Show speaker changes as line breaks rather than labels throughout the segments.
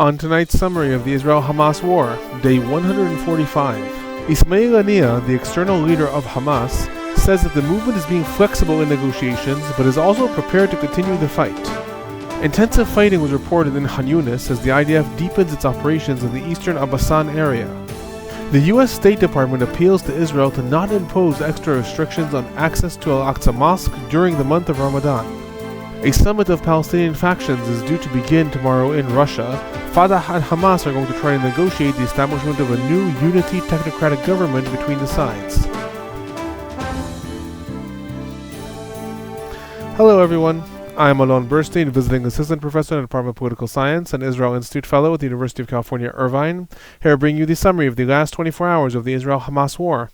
On tonight's summary of the Israel-Hamas War, Day 145, Ismail Haniyeh, the external leader of Hamas, says that the movement is being flexible in negotiations, but is also prepared to continue the fight. Intensive fighting was reported in Khan Yunis as the IDF deepens its operations in the eastern Abasan area. The U.S. State Department appeals to Israel to not impose extra restrictions on access to Al-Aqsa Mosque during the month of Ramadan. A summit of Palestinian factions is due to begin tomorrow in Russia. Fatah and Hamas are going to try and negotiate the establishment of a new unity technocratic government between the sides. Hello everyone, I am Alon Burstein, visiting assistant professor in the Department of Political Science and Israel Institute fellow at the University of California, Irvine. Here I bring you the summary of the last 24 hours of the Israel-Hamas War.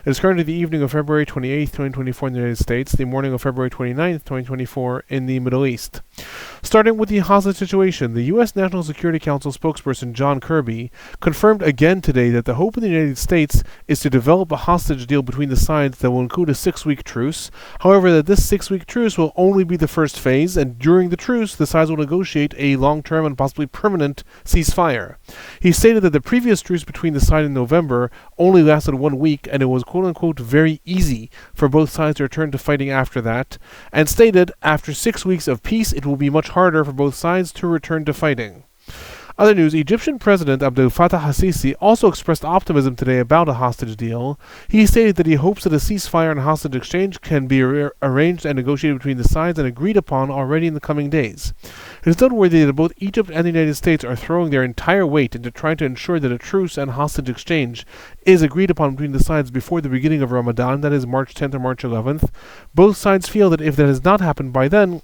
It is currently the evening of February 28, 2024 in the United States, the morning of February 29, 2024 in the Middle East. Starting with the hostage situation, the U.S. National Security Council spokesperson John Kirby confirmed again today that the hope of the United States is to develop a hostage deal between the sides that will include a 6-week truce. However, that this 6-week truce will only be the first phase, and during the truce, the sides will negotiate a long-term and possibly permanent ceasefire. He stated that the previous truce between the sides in November only lasted 1 week, and it was quote-unquote very easy for both sides to return to fighting after that, and stated after 6 weeks of peace it will be much harder for both sides to return to fighting. Other news, Egyptian President Abdel Fattah al-Sisi also expressed optimism today about a hostage deal. He stated that he hopes that a ceasefire and hostage exchange can be arranged and negotiated between the sides and agreed upon already in the coming days. It is noteworthy that both Egypt and the United States are throwing their entire weight into trying to ensure that a truce and hostage exchange is agreed upon between the sides before the beginning of Ramadan, that is March 10th or March 11th. Both sides feel that if that has not happened by then,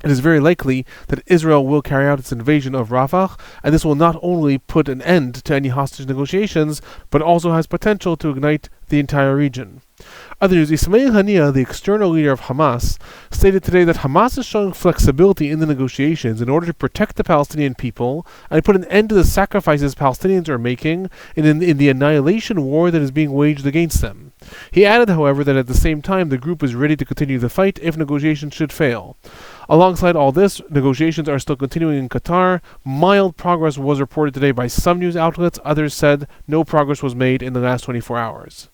it is very likely that Israel will carry out its invasion of Rafah, and this will not only put an end to any hostage negotiations, but also has potential to ignite the entire region. Other news, Ismail Haniyeh, the external leader of Hamas, stated today that Hamas is showing flexibility in the negotiations in order to protect the Palestinian people and put an end to the sacrifices Palestinians are making in the annihilation war that is being waged against them. He added, however, that at the same time the group is ready to continue the fight if negotiations should fail. Alongside all this, negotiations are still continuing in Qatar. Mild progress was reported today by some news outlets. Others said no progress was made in the last 24 hours.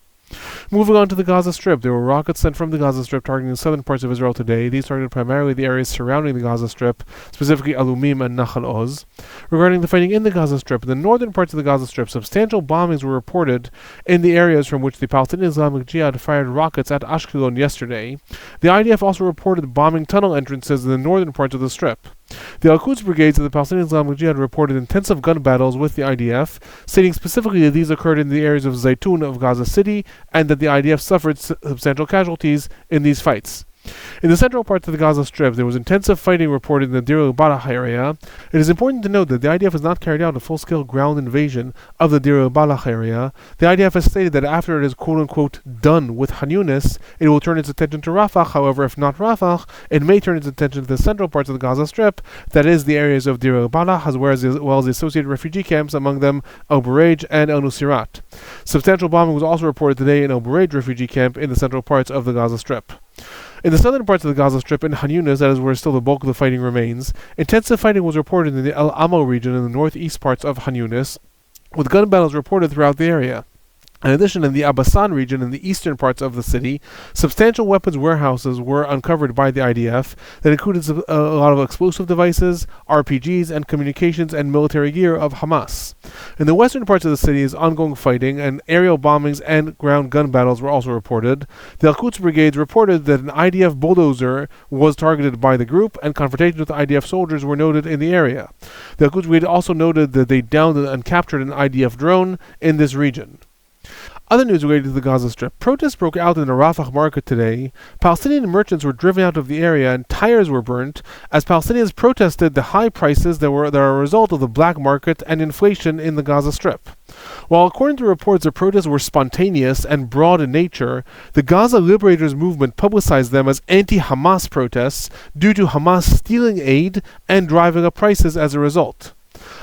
Moving on to the Gaza Strip, there were rockets sent from the Gaza Strip targeting the southern parts of Israel today. These targeted primarily the areas surrounding the Gaza Strip, specifically Alumim and Nachal Oz. Regarding the fighting in the Gaza Strip, in the northern parts of the Gaza Strip, substantial bombings were reported in the areas from which the Palestinian Islamic Jihad fired rockets at Ashkelon yesterday. The IDF also reported bombing tunnel entrances in the northern parts of the Strip. The Al-Quds brigades of the Palestinian Islamic Jihad reported intensive gun battles with the IDF, stating specifically that these occurred in the areas of Zaytun of Gaza City and that the IDF suffered substantial casualties in these fights. In the central parts of the Gaza Strip, there was intensive fighting reported in the Deir al-Balah area. It is important to note that the IDF has not carried out a full-scale ground invasion of the Deir al-Balah area. The IDF has stated that after it is quote-unquote done with Khan Yunis, it will turn its attention to Rafah. However, if not Rafah, it may turn its attention to the central parts of the Gaza Strip, that is the areas of Deir al-Balah, as well as the associated refugee camps, among them El Bureij and El Nuseirat. Substantial bombing was also reported today in El Bureij refugee camp in the central parts of the Gaza Strip. In the southern parts of the Gaza Strip in Khan Yunis, that is where still the bulk of the fighting remains, intensive fighting was reported in the al-Amal region in the northeast parts of Khan Yunis, with gun battles reported throughout the area. In addition, in the Abasan region in the eastern parts of the city, substantial weapons warehouses were uncovered by the IDF that included a lot of explosive devices, RPGs, and communications and military gear of Hamas. In the western parts of the city is ongoing fighting, and aerial bombings and ground gun battles were also reported. The Al-Quds brigades reported that an IDF bulldozer was targeted by the group, and confrontations with IDF soldiers were noted in the area. The Al-Quds brigade also noted that they downed and captured an IDF drone in this region. Other news related to the Gaza Strip. Protests broke out in the Rafah market today. Palestinian merchants were driven out of the area and tires were burnt as Palestinians protested the high prices that are a result of the black market and inflation in the Gaza Strip. While according to reports the protests were spontaneous and broad in nature, the Gaza Liberators Movement publicized them as anti-Hamas protests due to Hamas stealing aid and driving up prices as a result.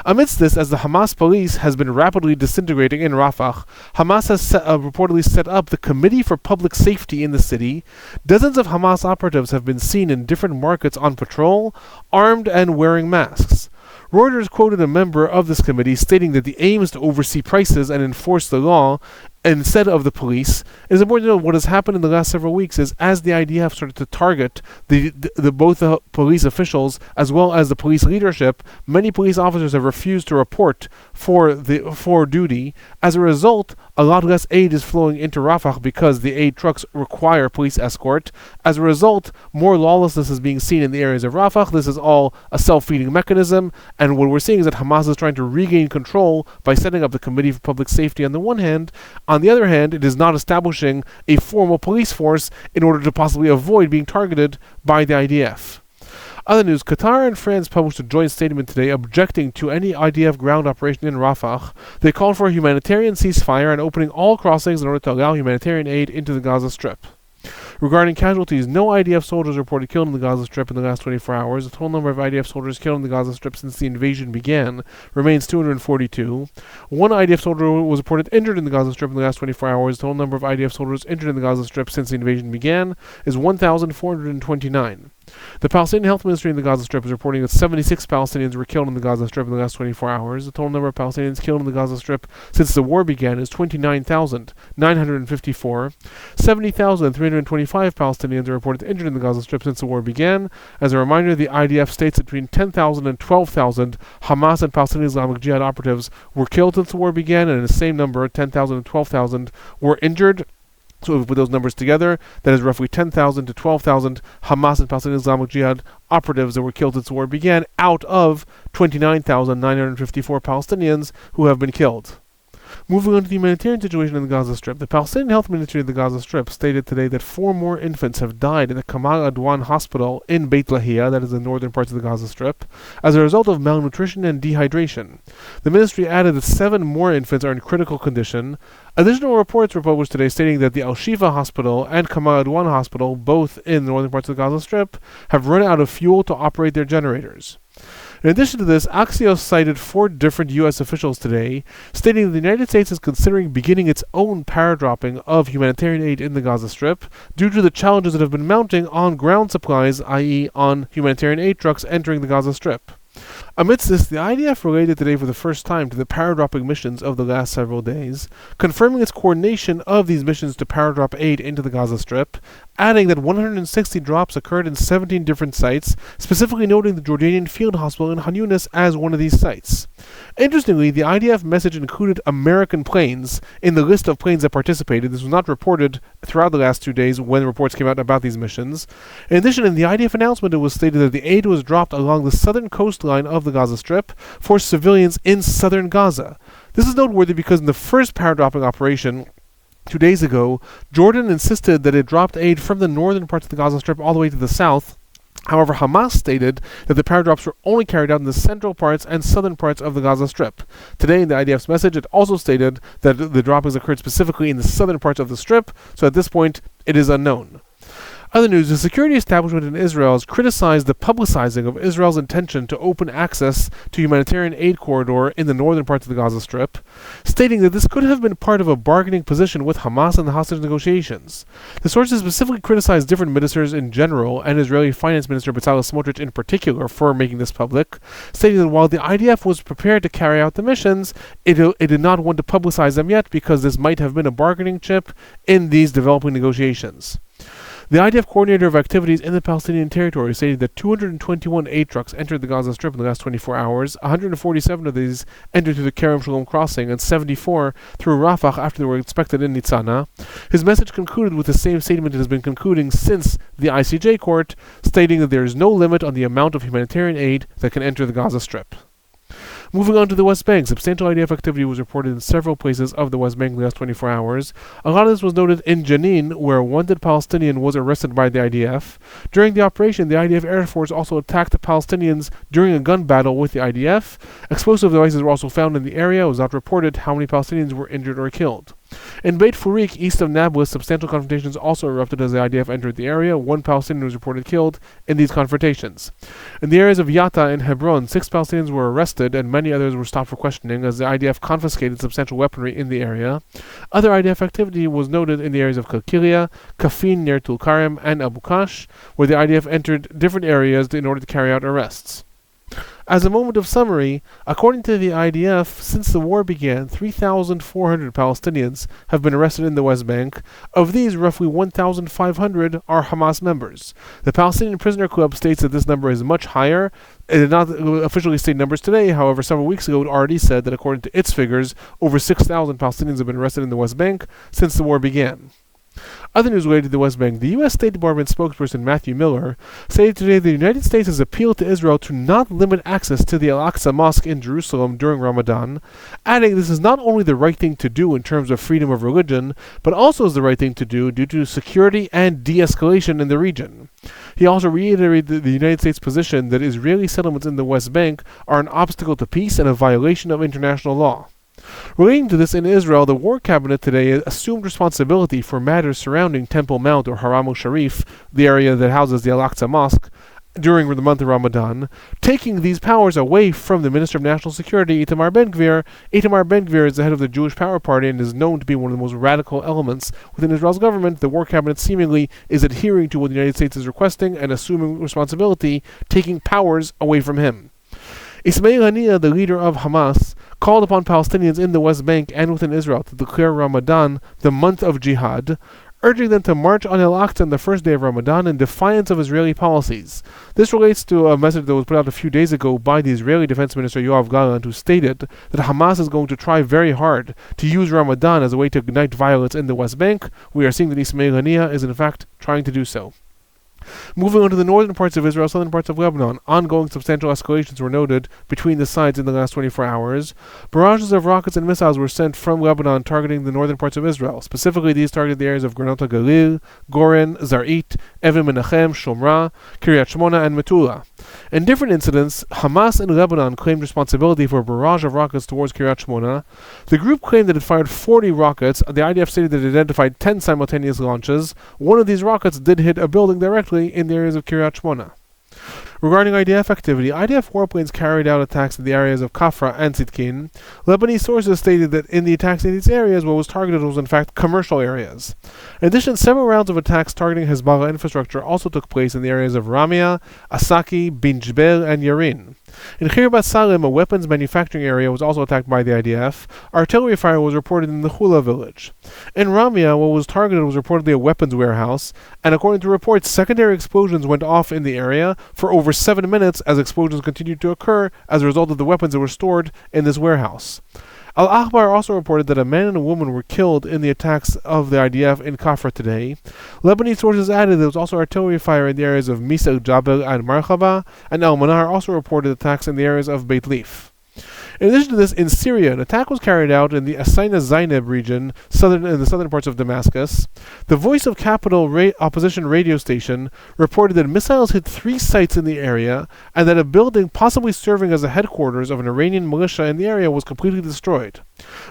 Amidst this, as the Hamas police has been rapidly disintegrating in Rafah, Hamas has reportedly set up the Committee for Public Safety in the city. Dozens of Hamas operatives have been seen in different markets on patrol, armed and wearing masks. Reuters quoted a member of this committee stating that the aim is to oversee prices and enforce the law instead of the police. It is important to know what has happened in the last several weeks is as the IDF started to target both the police officials as well as the police leadership, many police officers have refused to report for duty. As a result, a lot less aid is flowing into Rafah because the aid trucks require police escort. As a result, more lawlessness is being seen in the areas of Rafah. This is all a self-feeding mechanism, and what we're seeing is that Hamas is trying to regain control by setting up the Committee for Public Safety on the one hand. On the other hand, it is not establishing a formal police force in order to possibly avoid being targeted by the IDF. Other news, Qatar and France published a joint statement today objecting to any IDF ground operation in Rafah. They called for a humanitarian ceasefire and opening all crossings in order to allow humanitarian aid into the Gaza Strip. Regarding casualties, no IDF soldiers reported killed in the Gaza Strip in the last 24 hours. The total number of IDF soldiers killed in the Gaza Strip since the invasion began remains 242. One IDF soldier was reported injured in the Gaza Strip in the last 24 hours. The total number of IDF soldiers injured in the Gaza Strip since the invasion began is 1,429. The Palestinian Health Ministry in the Gaza Strip is reporting that 76 Palestinians were killed in the Gaza Strip in the last 24 hours. The total number of Palestinians killed in the Gaza Strip since the war began is 29,954. 70,325 Palestinians are reported injured in the Gaza Strip since the war began. As a reminder, the IDF states that between 10,000 and 12,000 Hamas and Palestinian Islamic Jihad operatives were killed since the war began, and in the same number, 10,000 and 12,000 were injured. So if we put those numbers together, that is roughly 10,000 to 12,000 Hamas and Palestinian Islamic Jihad operatives that were killed since the war began, out of 29,954 Palestinians who have been killed. Moving on to the humanitarian situation in the Gaza Strip, the Palestinian Health Ministry of the Gaza Strip stated today that 4 more infants have died in the Kamal Adwan hospital in Beit Lahia, that is the northern parts of the Gaza Strip, as a result of malnutrition and dehydration. The ministry added that 7 more infants are in critical condition. Additional reports were published today stating that the Al-Shifa hospital and Kamal Adwan hospital, both in the northern parts of the Gaza Strip, have run out of fuel to operate their generators. In addition to this, Axios cited 4 different U.S. officials today, stating that the United States is considering beginning its own paradropping of humanitarian aid in the Gaza Strip due to the challenges that have been mounting on ground supplies, i.e. on humanitarian aid trucks entering the Gaza Strip. Amidst this, the IDF related today for the first time to the paradropping missions of the last several days, confirming its coordination of these missions to paradrop aid into the Gaza Strip, adding that 160 drops occurred in 17 different sites, specifically noting the Jordanian Field Hospital in Khan Yunis as one of these sites. Interestingly, the IDF message included American planes in the list of planes that participated. This was not reported throughout the last 2 days when reports came out about these missions. In addition, in the IDF announcement, it was stated that the aid was dropped along the southern coastline of the Gaza Strip for civilians in southern Gaza. This is noteworthy because in the first paradropping operation 2 days ago, Jordan insisted that it dropped aid from the northern parts of the Gaza Strip all the way to the south. However, Hamas stated that the paradrops were only carried out in the central parts and southern parts of the Gaza Strip. Today, in the IDF's message, it also stated that the droppings occurred specifically in the southern parts of the Strip, so at this point, it is unknown. Other news, the security establishment in Israel has criticized the publicizing of Israel's intention to open access to humanitarian aid corridor in the northern parts of the Gaza Strip, stating that this could have been part of a bargaining position with Hamas in the hostage negotiations. The sources specifically criticized different ministers in general and Israeli Finance Minister Bezalel Smotrich in particular for making this public, stating that while the IDF was prepared to carry out the missions, it did not want to publicize them yet because this might have been a bargaining chip in these developing negotiations. The IDF coordinator of activities in the Palestinian territory stated that 221 aid trucks entered the Gaza Strip in the last 24 hours. 147 of these entered through the Kerem Shalom crossing and 74 through Rafah after they were inspected in Nitzana. His message concluded with the same statement it has been concluding since the ICJ court, stating that there is no limit on the amount of humanitarian aid that can enter the Gaza Strip. Moving on to the West Bank, substantial IDF activity was reported in several places of the West Bank in the last 24 hours. A lot of this was noted in Jenin, where a wanted Palestinian was arrested by the IDF. During the operation, the IDF Air Force also attacked the Palestinians during a gun battle with the IDF. Explosive devices were also found in the area. It was not reported how many Palestinians were injured or killed. In Beit Furik, east of Nablus, substantial confrontations also erupted as the IDF entered the area. 1 Palestinian was reported killed in these confrontations. In the areas of Yatta and Hebron, 6 Palestinians were arrested and many others were stopped for questioning as the IDF confiscated substantial weaponry in the area. Other IDF activity was noted in the areas of Kalkilia, Kafin near Tulkarem, and Abu Kash, where the IDF entered different areas in order to carry out arrests. As a moment of summary, according to the IDF, since the war began, 3,400 Palestinians have been arrested in the West Bank. Of these, roughly 1,500 are Hamas members. The Palestinian Prisoner Club states that this number is much higher. It did not officially state numbers today, however, several weeks ago it already said that according to its figures, over 6,000 Palestinians have been arrested in the West Bank since the war began. Other news related to the West Bank. The U.S. State Department spokesperson Matthew Miller stated today the United States has appealed to Israel to not limit access to the Al-Aqsa Mosque in Jerusalem during Ramadan, adding this is not only the right thing to do in terms of freedom of religion, but also is the right thing to do due to security and de-escalation in the region. He also reiterated the United States' position that Israeli settlements in the West Bank are an obstacle to peace and a violation of international law. Relating to this, in Israel, the War Cabinet today assumed responsibility for matters surrounding Temple Mount or Haram al-Sharif, the area that houses the Al-Aqsa Mosque, during the month of Ramadan, taking these powers away from the Minister of National Security, Itamar Ben-Gvir. Itamar Ben-Gvir is the head of the Jewish Power Party and is known to be one of the most radical elements within Israel's government. The War Cabinet seemingly is adhering to what the United States is requesting and assuming responsibility, taking powers away from him. Ismail Haniyeh, the leader of Hamas, called upon Palestinians in the West Bank and within Israel to declare Ramadan the month of jihad, urging them to march on Al-Aqsa on the first day of Ramadan in defiance of Israeli policies. This relates to a message that was put out a few days ago by the Israeli Defense Minister Yoav Gallant, who stated that Hamas is going to try very hard to use Ramadan as a way to ignite violence in the West Bank. We are seeing that Ismail Haniyeh is in fact trying to do so. Moving on to the northern parts of Israel, southern parts of Lebanon, ongoing substantial escalations were noted between the sides in the last 24 hours. Barrages of rockets and missiles were sent from Lebanon targeting the northern parts of Israel. Specifically, these targeted the areas of Granot Galil, Goren, Zarit, Even Menachem, Shomra, Kiryat Shmona, and Metula. In different incidents, Hamas in Lebanon claimed responsibility for a barrage of rockets towards Kiryat Shmona. The group claimed that it fired 40 rockets. The IDF stated that it identified 10 simultaneous launches. One of these rockets did hit a building directly in the areas of Kiryat Shmona. Regarding IDF activity, IDF warplanes carried out attacks in the areas of Kafra and Tzidkin. Lebanese sources stated that in the attacks in these areas, what was targeted was in fact commercial areas. In addition, several rounds of attacks targeting Hezbollah infrastructure also took place in the areas of Ramia, Asaki, Bin Jbel, and Yarin. In Khirbat Salem, a weapons manufacturing area was also attacked by the IDF. Artillery fire was reported in the Hula village. In Ramia, what was targeted was reportedly a weapons warehouse, and according to reports, secondary explosions went off in the area for over 7 minutes as explosions continued to occur as a result of the weapons that were stored in this warehouse. Al-Akhbar also reported that a man and a woman were killed in the attacks of the IDF in Kafra today. Lebanese sources added there was also artillery fire in the areas of Mis el-Jabal and Marhaba, and Al-Manar also reported attacks in the areas of Beit Lif. In addition to this, in Syria, an attack was carried out in the Asayna Zainab region, in the southern parts of Damascus. The Voice of Capital opposition radio station reported that missiles hit 3 sites in the area, and that a building possibly serving as the headquarters of an Iranian militia in the area was completely destroyed.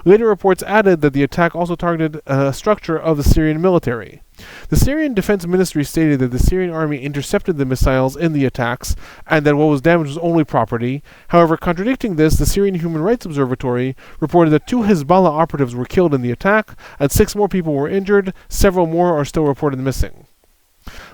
Later reports added that the attack also targeted a structure of the Syrian military. The Syrian Defense Ministry stated that the Syrian army intercepted the missiles in the attacks and that what was damaged was only property. However, contradicting this, the Syrian Human Rights Observatory reported that 2 Hezbollah operatives were killed in the attack and 6 more people were injured. Several more are still reported missing.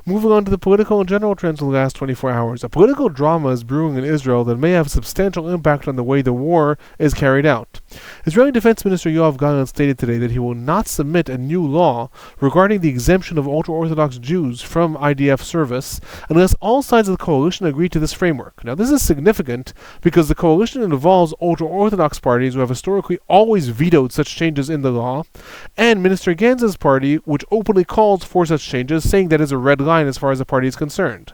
Moving on to the political and general trends of the last 24 hours. A political drama is brewing in Israel that may have a substantial impact on the way the war is carried out. Israeli Defense Minister Yoav Gallant stated today that he will not submit a new law regarding the exemption of ultra-Orthodox Jews from IDF service unless all sides of the coalition agree to this framework. Now, this is significant because the coalition involves ultra-Orthodox parties who have historically always vetoed such changes in the law, and Minister Gantz's party, which openly calls for such changes, saying that is a red line as far as the party is concerned.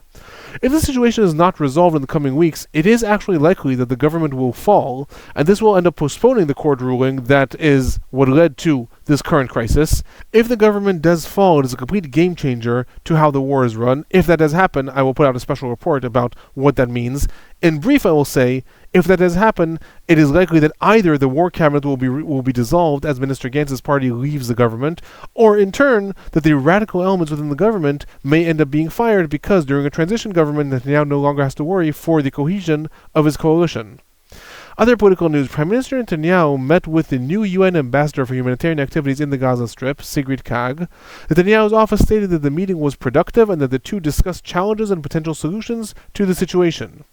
If the situation is not resolved in the coming weeks, it is actually likely that the government will fall, and this will end up postponing the court ruling that is what led to this current crisis. If the government does fall, it is a complete game changer to how the war is run. If that does happen, I will put out a special report about what that means. In brief, I will say, if that does happen, it is likely that either the war cabinet will be dissolved as Minister Gantz's party leaves the government, or in turn, that the radical elements within the government may end up being fired because during a transition government, Netanyahu no longer has to worry for the cohesion of his coalition. Other political news. Prime Minister Netanyahu met with the new UN ambassador for humanitarian activities in the Gaza Strip, Sigrid Kaag. Netanyahu's office stated that the meeting was productive and that the two discussed challenges and potential solutions to the situation.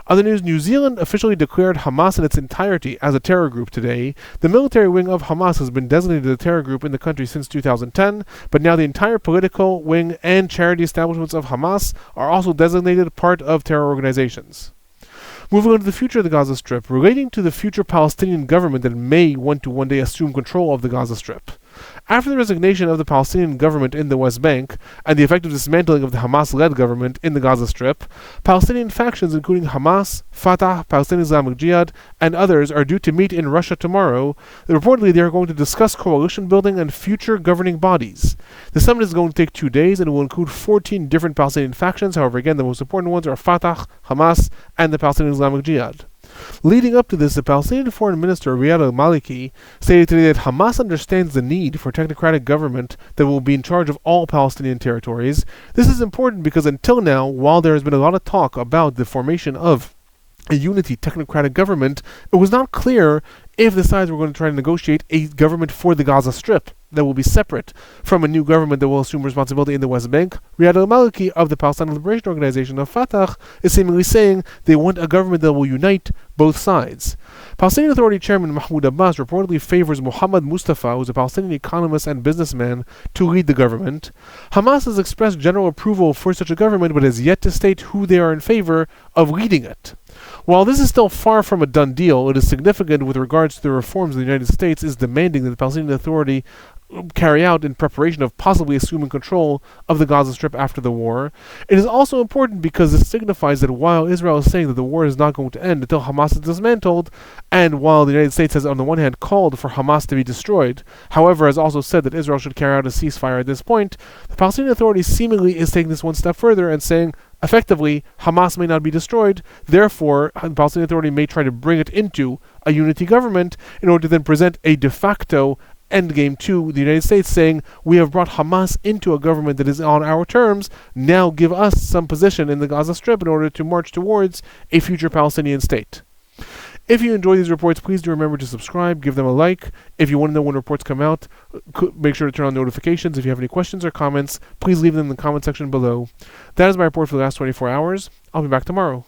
Other news, New Zealand officially declared Hamas in its entirety as a terror group today. The military wing of Hamas has been designated a terror group in the country since 2010, but now the entire political wing and charity establishments of Hamas are also designated part of terror organizations. Moving on to the future of the Gaza Strip, relating to the future Palestinian government that may want to one day assume control of the Gaza Strip. After the resignation of the Palestinian government in the West Bank and the effective dismantling of the Hamas-led government in the Gaza Strip, Palestinian factions including Hamas, Fatah, Palestinian Islamic Jihad, and others are due to meet in Russia tomorrow. Reportedly, they are going to discuss coalition building and future governing bodies. The summit is going to take 2 days and will include 14 different Palestinian factions. However, again, the most important ones are Fatah, Hamas, and the Palestinian Islamic Jihad. Leading up to this, the Palestinian Foreign Minister Riyad al-Maliki stated today that Hamas understands the need for a technocratic government that will be in charge of all Palestinian territories. This is important because until now, while there has been a lot of talk about the formation of a unity technocratic government, it was not clear if the sides were going to try to negotiate a government for the Gaza Strip that will be separate from a new government that will assume responsibility in the West Bank. Riyad al-Maliki of the Palestinian Liberation Organization of Fatah is seemingly saying they want a government that will unite both sides. Palestinian Authority Chairman Mahmoud Abbas reportedly favors Mohammed Mustafa, who is a Palestinian economist and businessman, to lead the government. Hamas has expressed general approval for such a government, but has yet to state who they are in favor of leading it. While this is still far from a done deal, it is significant with regards to the reforms the United States is demanding that the Palestinian Authority carry out in preparation of possibly assuming control of the Gaza Strip after the war. It is also important because this signifies that while Israel is saying that the war is not going to end until Hamas is dismantled, and while the United States has on the one hand called for Hamas to be destroyed, however has also said that Israel should carry out a ceasefire at this point, the Palestinian Authority seemingly is taking this one step further and saying, effectively, Hamas may not be destroyed, therefore the Palestinian Authority may try to bring it into a unity government in order to then present a de facto endgame to the United States, saying, we have brought Hamas into a government that is on our terms, now give us some position in the Gaza Strip in order to march towards a future Palestinian state. If you enjoy these reports, please do remember to subscribe, give them a like. If you want to know when reports come out, make sure to turn on notifications. If you have any questions or comments, please leave them in the comment section below. That is my report for the last 24 hours. I'll be back tomorrow.